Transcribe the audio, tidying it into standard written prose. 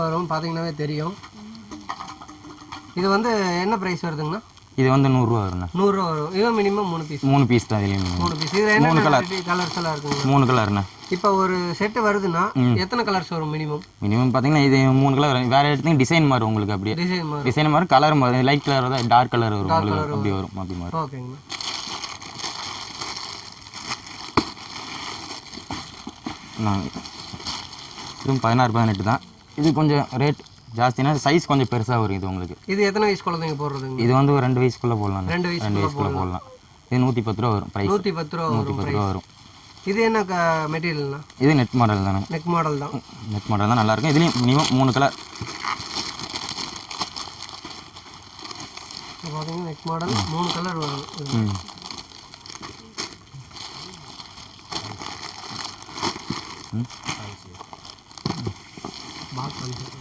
வரும் பார்த்தீங்கன்னாவே தெரியும். இது வந்து என்ன ப்ரைஸ் வருதுங்கண்ணா? இது வந்து 100 ரூபா வரும்ண்ணா. 100 ரூபா வரும். இதுவும் மினிமம் 3 பீஸ். 3 பீஸ் தான் இதுலேயும். 3 பீஸ். இதில் என்ன கலர்ஸ் எல்லாம் இருக்குங்க? 3 கலர்ண்ணா. இப்போ ஒரு செட்டு வருதுன்னா எத்தனை கலர்ஸ் வரும் மினிமம்? மினிமம் பார்த்தீங்கன்னா இது 3 கலர் வரும். வேறு இடத்துலையும் டிசைன் மாறும் உங்களுக்கு. அப்படியே டிசைன் மாறும், கலர் மாறும். லைட் கலர் வரும், டார்க் கலர் வரும் உங்களுக்கு. அப்படி வரும், அப்படி மாறும். ஓகேங்கண்ணா. இதுவும் 16-18 தான். இது கொஞ்சம் ரேட் ஜாஸ்தினா சைஸ் கொஞ்சம் பெருசாக வரும் இது உங்களுக்கு. இது எத்தனை வயசு குழந்தைங்க போடுறதுங்க? இது வந்து ஒரு 2 வயசுக்குள்ளே போடலாம். 2 வயசுக்குள்ளே போடலாம். இது 110 ரூபா வரும். ப்ரைஸ் 110 ரூபா வரும். இது என்ன மெட்டீரியல்னா? இது நெட் மாடல் தானே. நெக் மாடல் தான். நெட் மாடல் தான் நல்லாயிருக்கும். இதுலேயும் மினிமம் 3 கலர். பார்த்தீங்கன்னா நெக் மாடல் 3 கலர் வரும். பாக்ஸ்